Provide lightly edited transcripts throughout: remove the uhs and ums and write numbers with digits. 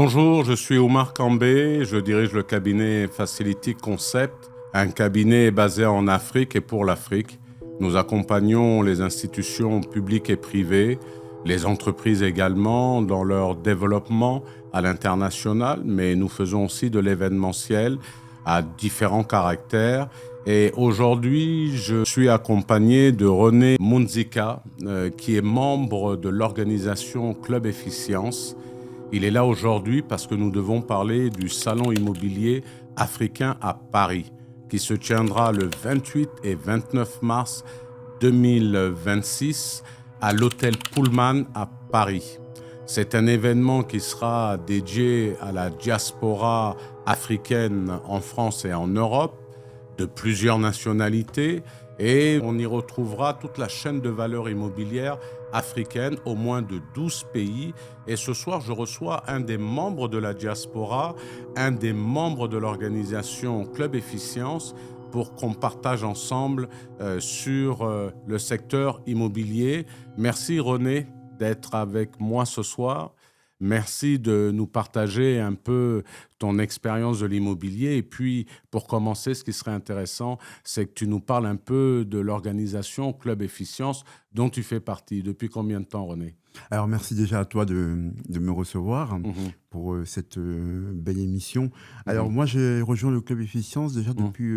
Bonjour, je suis Oumar Kambé, je dirige le cabinet Facility Concept, un cabinet basé en Afrique et pour l'Afrique. Nous accompagnons les institutions publiques et privées, les entreprises également dans leur développement à l'international, mais nous faisons aussi de l'événementiel à différents caractères. Et aujourd'hui, je suis accompagné de René Munzika, qui est membre de l'organisation Club Efficience. Il est là aujourd'hui parce que nous devons parler du salon immobilier africain à Paris, qui se tiendra le 28 et 29 mars 2026 à l'hôtel Pullman à Paris. C'est un événement qui sera dédié à la diaspora africaine en France et en Europe, de plusieurs nationalités, et on y retrouvera toute la chaîne de valeur immobilière africaine, au moins de 12 pays. Et ce soir, je reçois un des membres de la diaspora, un des membres de l'organisation Club Efficience, pour qu'on partage ensemble sur le secteur immobilier. Merci René d'être avec moi ce soir. Merci de nous partager un peu ton expérience de l'immobilier. Et puis, pour commencer, ce qui serait intéressant, c'est que tu nous parles un peu de l'organisation Club Efficience dont tu fais partie. Depuis combien de temps, René? Alors, merci déjà à toi de me recevoir Mhm, pour cette belle émission. Alors, mhm. moi, j'ai rejoint le Club Efficience déjà depuis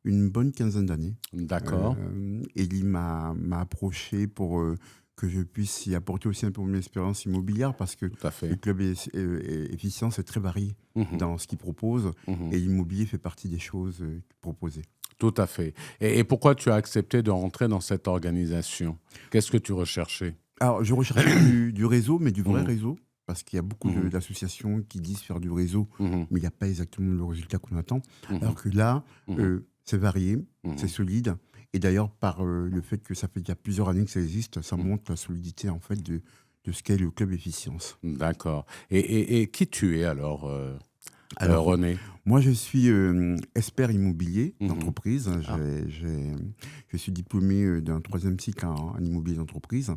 une bonne quinzaine d'années. D'accord, Elie m'a approché pour que je puisse y apporter aussi un peu mon expérience immobilière parce que tout à le fait. Club Efficience est très varié Mhm, dans ce qu'il propose mhm. et l'immobilier fait partie des choses proposées. Tout à fait. Et pourquoi tu as accepté de rentrer dans cette organisation? Qu'est-ce que tu recherchais? Alors, je recherchais du réseau, mais du vrai Mhm, réseau, parce qu'il y a beaucoup mhm, d'associations qui disent faire du réseau, mhm, mais il n'y a pas exactement le résultat qu'on attend. Alors mhm, que là, mhm, c'est varié, c'est mhm, solide, et d'ailleurs, par le fait que ça fait déjà plusieurs années que ça existe, ça mhm. montre la solidité en fait de ce qu'est le club efficience. D'accord. Et qui tu es alors, Alors, René? moi, je suis expert immobilier Mhm. d'entreprise. Ah, Je suis diplômé d'un troisième cycle en immobilier d'entreprise.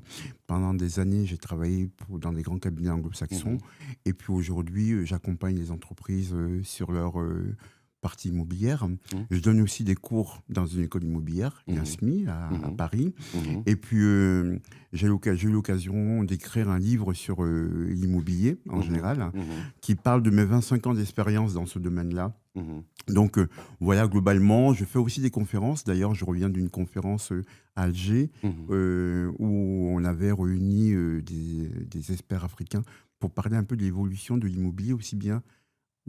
Pendant des années, j'ai travaillé dans des grands cabinets anglo-saxons. mhm, Et puis aujourd'hui, j'accompagne les entreprises sur leur partie immobilière. mhm, Je donne aussi des cours dans une école immobilière, mhm, l'INSMI, à mhm, Paris. mhm, Et puis, j'ai eu l'occasion d'écrire un livre sur l'immobilier en mhm, général, mhm, qui parle de mes 25 ans d'expérience dans ce domaine-là. mhm, Donc, voilà, globalement, je fais aussi des conférences. D'ailleurs, je reviens d'une conférence à Alger mhm. où on avait réuni des experts africains pour parler un peu de l'évolution de l'immobilier, aussi bien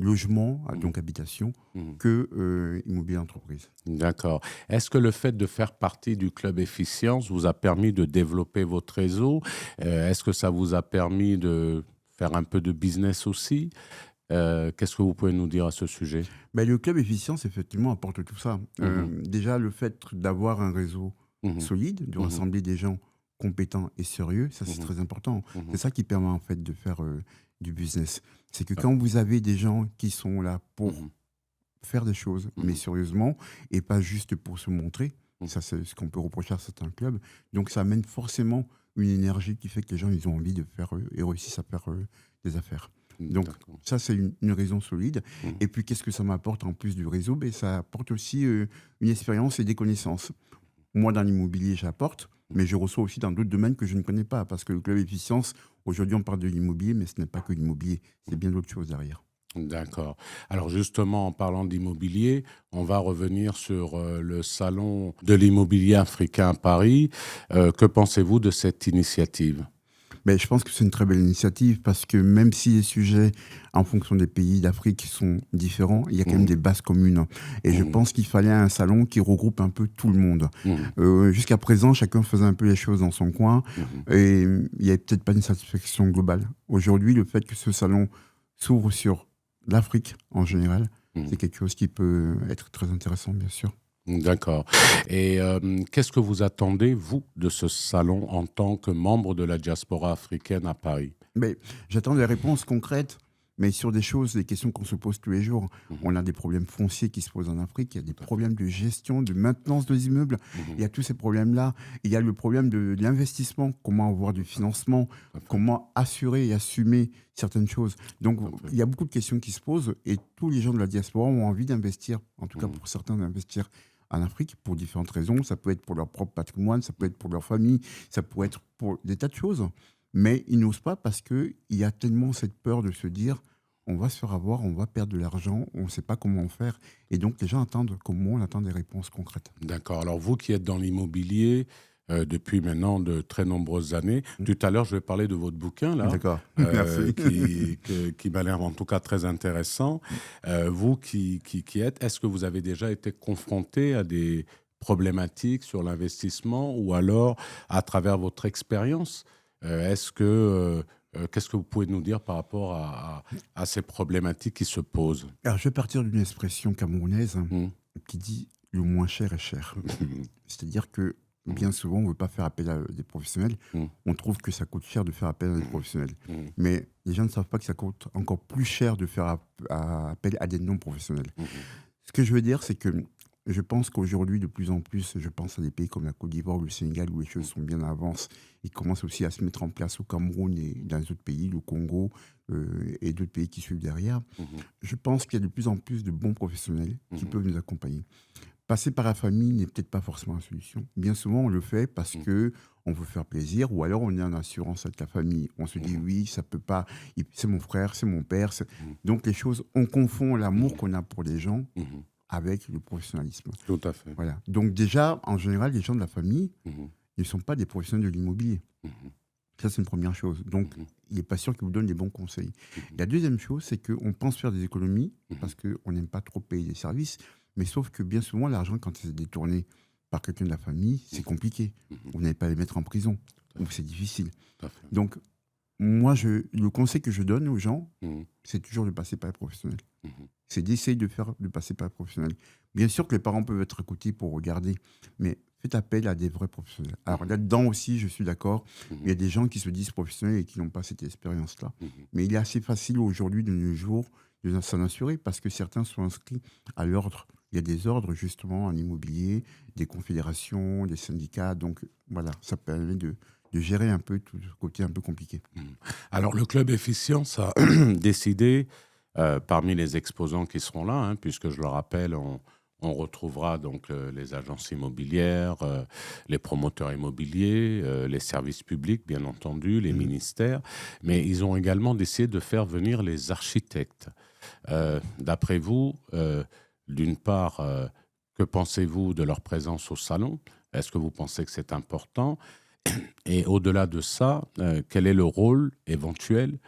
logement, Mhm, donc habitation, mhm. que immobilier d'entreprise. D'accord. Est-ce que le fait de faire partie du club Efficience vous a permis de développer votre réseau? Est-ce que ça vous a permis de faire un peu de business aussi? Qu'est-ce que vous pouvez nous dire à ce sujet? Ben, le club efficience, effectivement, apporte tout ça. Mhm, Déjà, le fait d'avoir un réseau mhm, solide, de mhm, rassembler des gens compétents et sérieux, ça, c'est mhm, très important. C'est mhm. ça qui permet, en fait, de faire du business. C'est que Ah, quand vous avez des gens qui sont là pour mhm, faire des choses, mais mhm, sérieusement, et pas juste pour se montrer, mhm. ça, c'est ce qu'on peut reprocher à certains clubs. Donc, ça amène forcément une énergie qui fait que les gens, ils ont envie de faire et réussissent à faire des affaires. Donc, D'accord. ça, c'est une raison solide. Mhm, Et puis, qu'est-ce que ça m'apporte en plus du réseau? Ben, ça apporte aussi une expérience et des connaissances. Moi, dans l'immobilier, j'apporte, mais je reçois aussi dans d'autres domaines que je ne connais pas. Parce que le club efficience, aujourd'hui, on parle de l'immobilier, mais ce n'est pas que l'immobilier. C'est mhm. bien d'autres choses derrière. D'accord. Alors justement, en parlant d'immobilier, on va revenir sur le salon de l'immobilier africain à Paris. Que pensez-vous de cette initiative? Mais je pense que c'est une très belle initiative parce que même si les sujets, en fonction des pays d'Afrique, sont différents, il y a quand même Mhm, des bases communes. Et je mhm, pense qu'il fallait un salon qui regroupe un peu tout le monde. mhm, Jusqu'à présent, chacun faisait un peu les choses dans son coin mhm, et il n'y avait peut-être pas une satisfaction globale. Aujourd'hui, le fait que ce salon s'ouvre sur l'Afrique en général, c'est mhm. quelque chose qui peut être très intéressant, bien sûr. D'accord. Et qu'est-ce que vous attendez, vous, de ce salon en tant que membre de la diaspora africaine à Paris? Mais j'attends des réponses concrètes Mais sur des choses, des questions qu'on se pose tous les jours, on a des problèmes fonciers qui se posent en Afrique, il y a des problèmes de gestion, de maintenance des immeubles, il y a tous ces problèmes-là. Il y a le problème de l'investissement, comment avoir du financement, comment assurer et assumer certaines choses. Donc, il y a beaucoup de questions qui se posent et tous les gens de la diaspora ont envie d'investir, en tout cas pour certains, d'investir en Afrique pour différentes raisons. Ça peut être pour leur propre patrimoine, ça peut être pour leur famille, ça peut être pour des tas de choses. Mais ils n'osent pas parce qu'il y a tellement cette peur de se dire on va se faire avoir, on va perdre de l'argent, on ne sait pas comment faire. Et donc, les gens attendent, comme moi, on attend des réponses concrètes. D'accord. Alors, vous qui êtes dans l'immobilier depuis maintenant de très nombreuses années, tout à l'heure, je vais parler de votre bouquin, là, D'accord. Merci. qui m'a l'air en tout cas très intéressant. Vous qui êtes, est-ce que vous avez déjà été confronté à des problématiques sur l'investissement ou alors à travers votre expérience qu'est-ce que vous pouvez nous dire par rapport à ces problématiques qui se posent? Alors, je vais partir d'une expression camerounaise qui dit « le moins cher est cher ». C'est-à-dire que bien souvent, on ne veut pas faire appel à des professionnels. On trouve que ça coûte cher de faire appel à des professionnels. Mais les gens ne savent pas que ça coûte encore plus cher de faire appel à des non-professionnels. Ce que je veux dire, c'est que je pense qu'aujourd'hui, de plus en plus, je pense à des pays comme la Côte d'Ivoire ou le Sénégal, où les choses sont bien en avance. Ils commencent aussi à se mettre en place au Cameroun et dans les autres pays, le Congo et d'autres pays qui suivent derrière. Je pense qu'il y a de plus en plus de bons professionnels qui peuvent nous accompagner. Passer par la famille n'est peut-être pas forcément la solution. Bien souvent, on le fait parce que on veut faire plaisir, ou alors on est en assurance avec la famille. On se dit oui, ça peut pas. C'est mon frère, c'est mon père. Donc les choses, on confond l'amour qu'on a pour les gens avec le professionnalisme. Tout à fait. Voilà. Donc déjà, en général, les gens de la famille ne sont pas des professionnels de l'immobilier. Ça, c'est une première chose. Donc, il n'est pas sûr qu'ils vous donnent des bons conseils. La deuxième chose, c'est qu'on pense faire des économies parce qu'on n'aime pas trop payer des services. Mais sauf que bien souvent, l'argent, quand il est détourné par quelqu'un de la famille, c'est compliqué. Vous n'allez pas les mettre en prison. Donc, c'est difficile. Donc, moi, le conseil que je donne aux gens, c'est toujours de passer par les professionnels. C'est d'essayer de passer par les professionnels. Bien sûr que les parents peuvent être à côté pour regarder, mais faites appel à des vrais professionnels. Alors là-dedans aussi, je suis d'accord, il y a des gens qui se disent professionnels et qui n'ont pas cette expérience-là. Mais il est assez facile aujourd'hui, de nos jours, de s'en assurer parce que certains sont inscrits à l'ordre. Il y a des ordres justement en immobilier, des confédérations, des syndicats. Donc voilà, ça permet de gérer un peu tout ce côté un peu compliqué. Alors, le Club Efficience a décidé, parmi les exposants qui seront là, puisque je le rappelle, on retrouvera donc les agences immobilières, les promoteurs immobiliers, les services publics, bien entendu, les ministères, mais ils ont également décidé de faire venir les architectes. D'après vous, d'une part, que pensez-vous de leur présence au salon? Est-ce que vous pensez que c'est important? Et au-delà de ça, quel est le rôle éventuel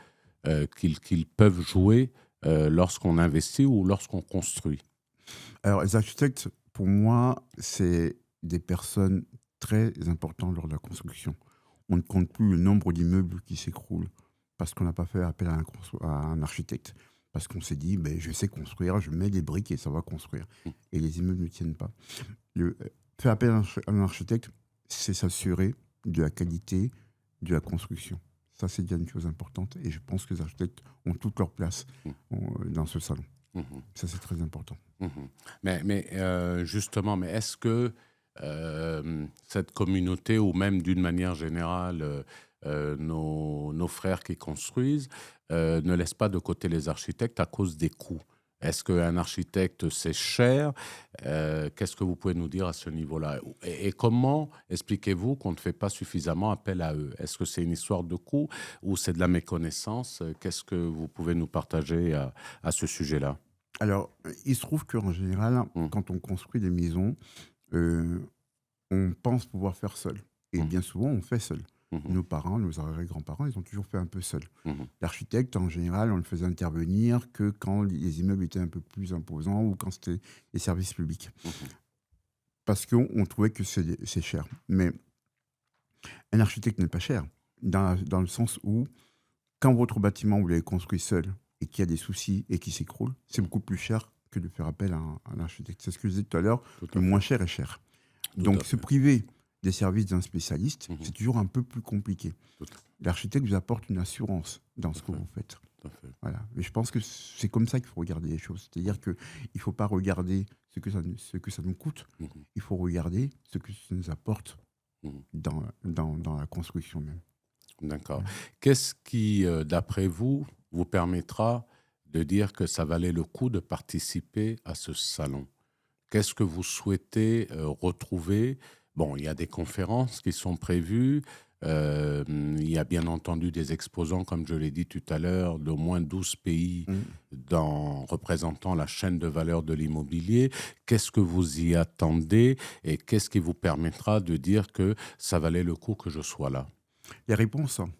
qu'ils peuvent jouer lorsqu'on investit ou lorsqu'on construit? Alors, les architectes, pour moi, c'est des personnes très importantes lors de la construction. On ne compte plus le nombre d'immeubles qui s'écroulent parce qu'on n'a pas fait appel à un architecte. Parce qu'on s'est dit, je sais construire, je mets des briques et ça va construire. Et les immeubles ne tiennent pas. Faire appel à un architecte, c'est s'assurer de la qualité de la construction. Ça, c'est déjà une chose importante. Et je pense que les architectes ont toute leur place dans ce salon. Ça, c'est très important. Mais justement, est-ce que cette communauté, ou même d'une manière générale, nos frères qui construisent, ne laissent pas de côté les architectes à cause des coûts? Est-ce qu'un architecte, c'est cher? Qu'est-ce que vous pouvez nous dire à ce niveau-là? Et comment expliquez-vous qu'on ne fait pas suffisamment appel à eux? Est-ce que c'est une histoire de coût ou c'est de la méconnaissance? Qu'est-ce que vous pouvez nous partager à ce sujet-là? Alors, il se trouve qu'en général, quand on construit des maisons, on pense pouvoir faire seul. Et bien souvent, on fait seul. Nos parents, nos arrière-grands-parents, ils ont toujours fait un peu seul. L'architecte, en général, on le faisait intervenir que quand les immeubles étaient un peu plus imposants ou quand c'était les services publics. Parce qu'on trouvait que c'est cher. Mais un architecte n'est pas cher, dans le sens où, quand votre bâtiment, vous l'avez construit seul et qu'il y a des soucis et qu'il s'écroule, c'est beaucoup plus cher que de faire appel à un architecte. C'est ce que je disais tout à l'heure, le moins cher est cher. Donc, se priver des services d'un spécialiste, c'est toujours un peu plus compliqué. L'architecte vous apporte une assurance dans ce que vous faites. Tout à fait. Voilà. Mais je pense que c'est comme ça qu'il faut regarder les choses. C'est-à-dire qu'il ne faut pas regarder ce que ça nous coûte, Mhm. il faut regarder ce que ça nous apporte Mhm. dans la construction même. D'accord. Voilà. Qu'est-ce qui, d'après vous, vous permettra de dire que ça valait le coup de participer à ce salon? Qu'est-ce que vous souhaitez retrouver? Bon, il y a des conférences qui sont prévues. Il y a bien entendu des exposants, comme je l'ai dit tout à l'heure, d'au moins 12 pays Mm. représentant la chaîne de valeur de l'immobilier. Qu'est-ce que vous y attendez et qu'est-ce qui vous permettra de dire que ça valait le coup que je sois là? Les réponses, hein.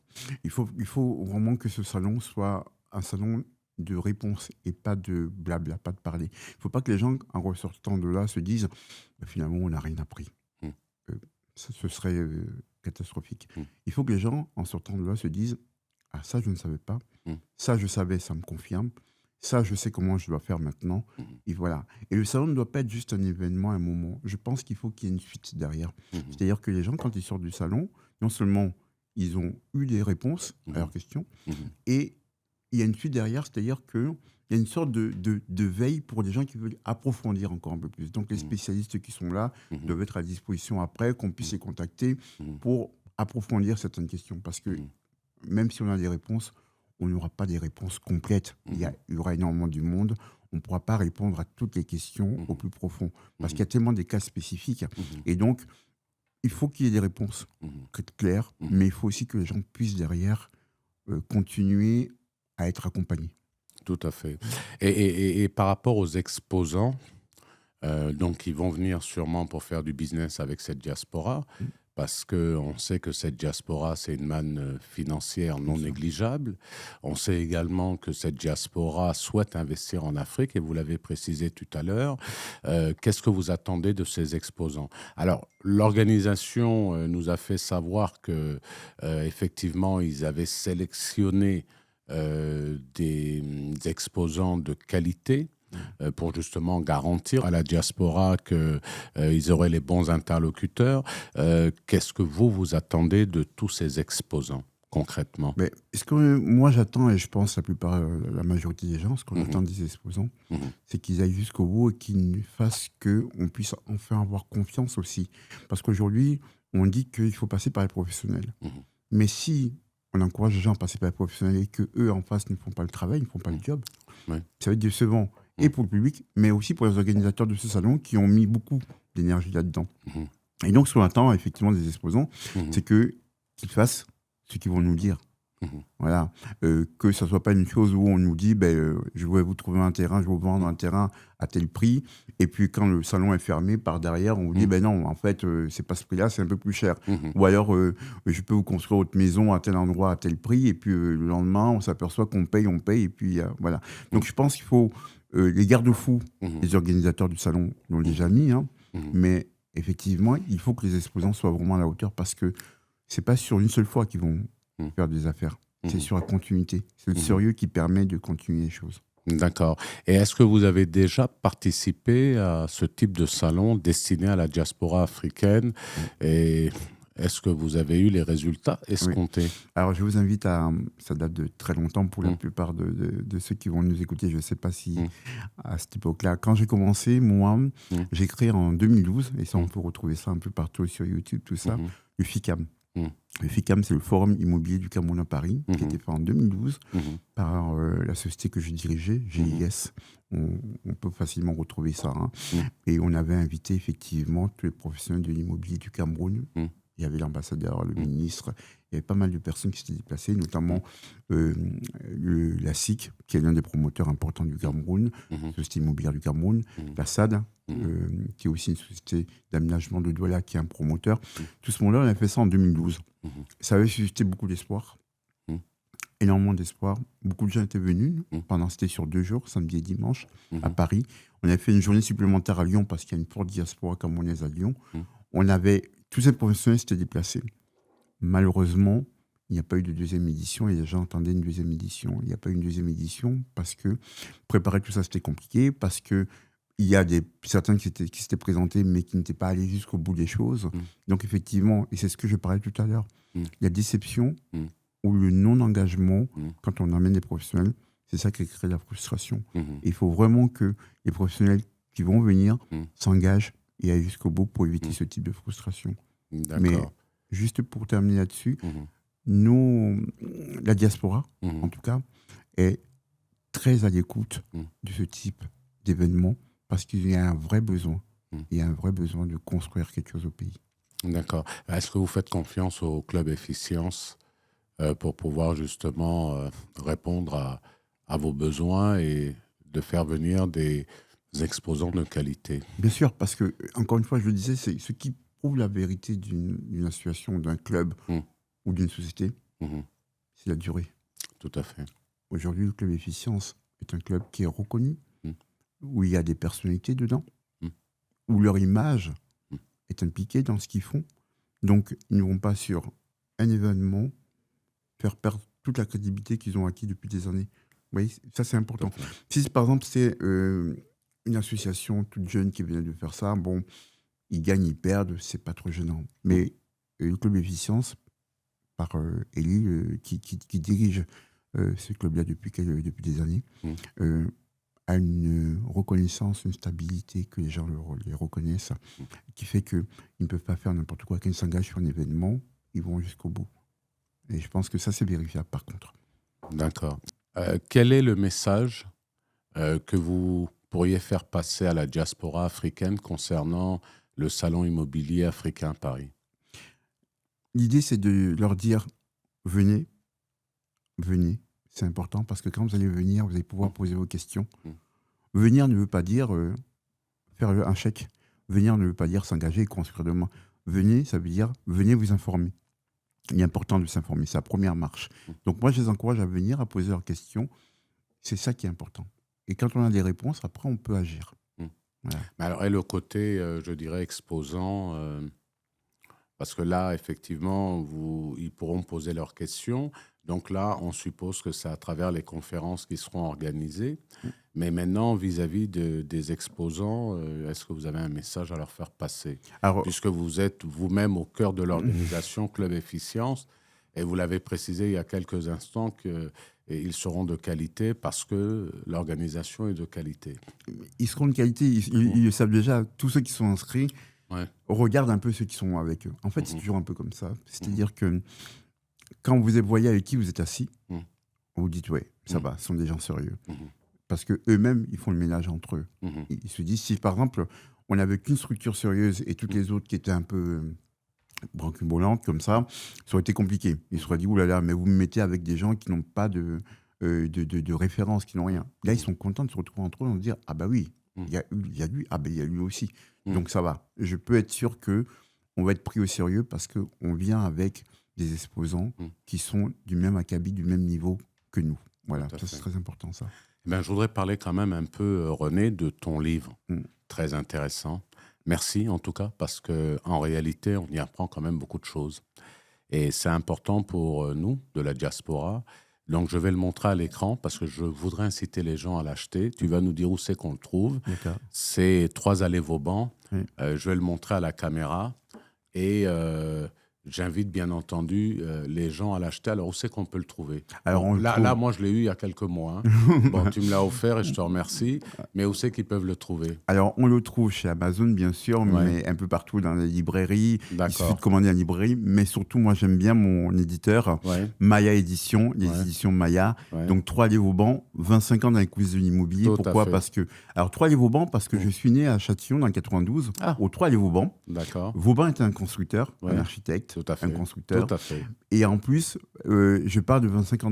Il faut vraiment que ce salon soit un salon de réponses et pas de blabla, pas de parler. Il ne faut pas que les gens, en ressortant de là, se disent bah, finalement, on n'a rien appris. Mm. Euh, ce serait catastrophique. Mm. Il faut que les gens, en sortant de là, se disent ah, ça, je ne savais pas. Mm. Ça, je savais, ça me confirme. Ça, je sais comment je dois faire maintenant. Mm. Et voilà. Et le salon ne doit pas être juste un événement, un moment. Je pense qu'il faut qu'il y ait une suite derrière. Mm. C'est-à-dire que les gens, quand ils sortent du salon, non seulement ils ont eu des réponses à leurs questions, Mm. et il y a une suite derrière, c'est-à-dire qu'il y a une sorte de veille pour des gens qui veulent approfondir encore un peu plus. Donc les spécialistes qui sont là Mm. doivent être à disposition après, qu'on puisse les contacter Mm. pour approfondir certaines questions. Parce que même si on a des réponses, on n'aura pas des réponses complètes. Il y aura énormément du monde. On ne pourra pas répondre à toutes les questions au plus profond. Parce qu'il y a tellement des cas spécifiques. Et donc, il faut qu'il y ait des réponses claires, mais il faut aussi que les gens puissent derrière continuer à être accompagnés. Tout à fait. Et par rapport aux exposants, donc ils vont venir sûrement pour faire du business avec cette diaspora, parce qu'on sait que cette diaspora, c'est une manne financière non négligeable. On sait également que cette diaspora souhaite investir en Afrique, et vous l'avez précisé tout à l'heure. Qu'est-ce que vous attendez de ces exposants? Alors, l'organisation nous a fait savoir que effectivement, ils avaient sélectionné des exposants de qualité pour justement garantir à la diaspora qu'ils auraient les bons interlocuteurs. Qu'est-ce que vous attendez de tous ces exposants concrètement? Mais ce que moi j'attends, et je pense la majorité des gens, ce qu'on attend des exposants, c'est qu'ils aillent jusqu'au bout et qu'ils fassent qu'on puisse enfin avoir confiance aussi. Parce qu'aujourd'hui, on dit qu'il faut passer par les professionnels. Mais si on encourage les gens à passer par les professionnels et qu'eux, en face, ne font pas le travail, ne font pas le job, Ouais. ça va être décevant. Et pour le public, mais aussi pour les organisateurs de ce salon qui ont mis beaucoup d'énergie là-dedans. Et donc, ce qu'on attend effectivement des exposants, c'est qu'ils fassent ce qu'ils vont nous dire. Voilà. Que ça ne soit pas une chose où on nous dit je vais vous trouver un terrain, je vais vous vendre un terrain à tel prix. Et puis, quand le salon est fermé, par derrière, on vous dit non, en fait, c'est pas ce prix-là, c'est un peu plus cher. Ou alors, je peux vous construire votre maison à tel endroit, à tel prix. Et puis, le lendemain, on s'aperçoit qu'on paye, et puis voilà. Donc, je pense qu'il faut. Les garde-fous, les organisateurs du salon l'ont déjà mis, hein, mais effectivement, il faut que les exposants soient vraiment à la hauteur parce que c'est pas sur une seule fois qu'ils vont faire des affaires. C'est sur la continuité. C'est le sérieux qui permet de continuer les choses. D'accord. Et est-ce que vous avez déjà participé à ce type de salon destiné à la diaspora africaine? Et est-ce que vous avez eu les résultats escomptés? Alors, je vous invite ça date de très longtemps pour la plupart de ceux qui vont nous écouter. Je ne sais pas si à cette époque-là, quand j'ai commencé, moi, j'ai créé en 2012, et ça, on peut retrouver ça un peu partout sur YouTube, tout ça, le FICAM. Le FICAM, c'est le Forum immobilier du Cameroun à Paris, qui a été fait en 2012 par la société que je dirigeais, GIS. On peut facilement retrouver ça. Hein. Et on avait invité effectivement tous les professionnels de l'immobilier du Cameroun. Il y avait l'ambassadeur, le ministre, il y avait pas mal de personnes qui s'étaient déplacées, notamment la SIC, qui est l'un des promoteurs importants du Cameroun, la Société immobilière du Cameroun, la SAD, qui est aussi une société d'aménagement de Douala, qui est un promoteur. Tout ce monde-là, on a fait ça en 2012. Ça avait suscité beaucoup d'espoir, énormément d'espoir. Beaucoup de gens étaient venus, c'était sur 2 jours, samedi et dimanche, à Paris. On avait fait une journée supplémentaire à Lyon, parce qu'il y a une forte diaspora camerounaise à Lyon. Tous ces professionnels s'étaient déplacés. Malheureusement, il n'y a pas eu de deuxième édition et les gens attendaient une deuxième édition. Il n'y a pas eu une deuxième édition parce que préparer tout ça, c'était compliqué, parce qu'il y a certains qui s'étaient présentés mais qui n'étaient pas allés jusqu'au bout des choses. Donc effectivement, et c'est ce que je parlais tout à l'heure, la déception ou le non-engagement, Mhm. quand on emmène des professionnels, c'est ça qui crée la frustration. Mhm. Il faut vraiment que les professionnels qui vont venir Mhm. s'engagent et aillent jusqu'au bout pour éviter Mhm. ce type de frustration. Mais D'accord. juste pour terminer là-dessus, Mhm. nous, la diaspora, en Mhm. tout cas, est très à l'écoute Mhm. de ce type d'événement parce qu'il y a un vrai besoin. Mhm. Il y a un vrai besoin de construire quelque chose au pays. D'accord. Est-ce que vous faites confiance au club Efficience pour pouvoir justement répondre à vos besoins et de faire venir des exposants de qualité? Bien sûr, parce que, encore une fois, je le disais, c'est ce qui prouve la vérité d'une association, d'un club Mhm. ou d'une société, Mhm. c'est la durée. Tout à fait. Aujourd'hui, le club Efficience est un club qui est reconnu, Mhm. où il y a des personnalités dedans, Mhm. où leur image Mhm. est impliquée dans ce qu'ils font. Donc, ils ne vont pas sur un événement faire perdre toute la crédibilité qu'ils ont acquis depuis des années. Vous voyez, ça c'est Tout à important. fait. Si par exemple c'est une association toute jeune qui vient de faire ça, bon, ils gagnent, ils perdent, c'est pas trop gênant. Mhm. Mais le club Efficience, par Elie, qui dirige ce club-là depuis des années, Mhm. euh, a une reconnaissance, une stabilité que les gens les reconnaissent, Mhm. qui fait qu'ils ne peuvent pas faire n'importe quoi. Quand ils s'engagent sur un événement, ils vont jusqu'au bout. Et je pense que ça, c'est vérifiable par contre. D'accord. Quel est le message que vous pourriez faire passer à la diaspora africaine concernant le salon immobilier africain Paris? L'idée, c'est de leur dire, venez, venez. C'est important parce que quand vous allez venir, vous allez pouvoir Mhm. poser vos questions. Mhm. Venir ne veut pas dire faire un chèque. Venir ne veut pas dire s'engager et construire demain. Venez, ça veut dire venez vous informer. Il est important de s'informer, c'est la première marche. Donc moi, je les encourage à venir, à poser leurs questions. C'est ça qui est important. Et quand on a des réponses, après, on peut agir. Mhm. Voilà. Mais alors, et le côté, je dirais, exposant, parce que là, effectivement, ils pourront poser leurs questions. Donc là, on suppose que c'est à travers les conférences qui seront organisées. Mais maintenant, vis-à-vis des exposants, est-ce que vous avez un message à leur faire passer? Alors, Puisque vous êtes vous-même au cœur de l'organisation Club Efficience, et vous l'avez précisé il y a quelques instants qu'ils seront de qualité parce que l'organisation est de qualité. ils seront de qualité, ils le savent déjà. Tous ceux qui sont inscrits Ouais. regardent un peu ceux qui sont avec eux. En fait, c'est Mhm. toujours un peu comme ça. C'est-à-dire que quand vous voyez avec qui vous êtes assis, Mhm. vous dites, ouais, ça Mhm. va, ce sont des gens sérieux. Mhm. Parce qu'eux-mêmes, ils font le ménage entre eux. Mhm. Ils se disent, si par exemple, on n'avait qu'une structure sérieuse et toutes les autres qui étaient un peu brancumolantes comme ça aurait été compliqué. Ils se seraient dit, oulala, mais vous me mettez avec des gens qui n'ont pas de référence, qui n'ont rien. Là, ils sont contents de se retrouver entre eux et de se dire, ah bah oui, il y a lui, ah ben il y a lui aussi. Donc ça va. Je peux être sûr que on va être pris au sérieux parce qu'on vient avec des exposants qui sont du même acabit, du même niveau que nous. Voilà, Tout à ça c'est fait. très important ça. Ben, je voudrais parler quand même un peu, René, de ton livre. Mm. Très intéressant. Merci en tout cas, parce qu'en réalité, on y apprend quand même beaucoup de choses. Et c'est important pour nous, de la diaspora. Donc, je vais le montrer à l'écran parce que je voudrais inciter les gens à l'acheter. Tu vas nous dire où c'est qu'on le trouve. D'accord. C'est 3 allées Vauban. Oui. Je vais le montrer à la caméra. Et j'invite bien entendu les gens à l'acheter. Alors, où c'est qu'on peut le trouver? Alors Bon, on le là, trouve. là, moi, je l'ai eu il y a quelques mois. Hein. Bon, tu me l'as offert et je te remercie. Mais où c'est qu'ils peuvent le trouver? Alors, on le trouve chez Amazon, bien sûr, Ouais. mais un peu partout dans les librairies. Il suffit D'accord. de commander en librairie. Mais surtout, moi, j'aime bien mon éditeur, Ouais. Maya Édition, les Ouais. éditions Maya. Ouais. Donc, 3 allées Vauban, 25 ans dans les coulisses de l'immobilier. Tout à Pourquoi? fait. Parce que... Alors, 3 allées Vauban, parce que je suis né à Châtillon dans le 92, Ah. au 3 allées Vauban. D'accord. Vauban était un constructeur, Ouais. un architecte, Tout à fait. un constructeur. Tout à fait. Et en plus, je parle de 25 ans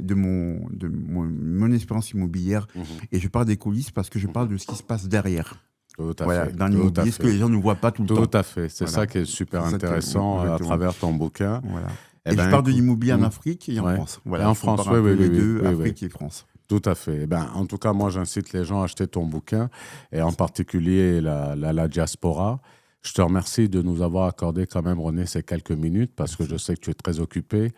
de mon expérience immobilière et je parle des coulisses parce que je parle de ce qui se passe derrière. Tout à Voilà, fait. dans Tout à l'immobilier, ce que fait. les gens ne voient pas tout le temps. Tout à fait. C'est Voilà. ça qui est super C'est ça que- intéressant à exactement. travers ton bouquin. Voilà. Eh Et ben, je parle de écoute, l'immobilier en Afrique et en ouais. France. Voilà, Et en je compare France, un oui, peu oui, les oui, deux, oui, Afrique oui. et France. Tout à fait. Eh ben, en tout cas, moi, j'incite les gens à acheter ton bouquin, et en particulier la diaspora. Je te remercie de nous avoir accordé quand même, René, ces quelques minutes, parce que je sais que tu es très occupé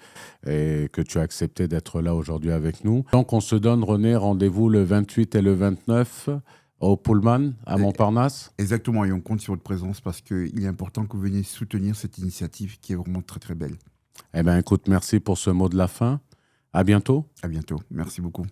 et que tu as accepté d'être là aujourd'hui avec nous. Donc, on se donne, René, rendez-vous le 28 et le 29 au Pullman, à Montparnasse. Exactement, et on compte sur votre présence parce qu'il est important que vous veniez soutenir cette initiative qui est vraiment très très belle. Eh bien, écoute, merci pour ce mot de la fin. À bientôt. À bientôt. Merci beaucoup.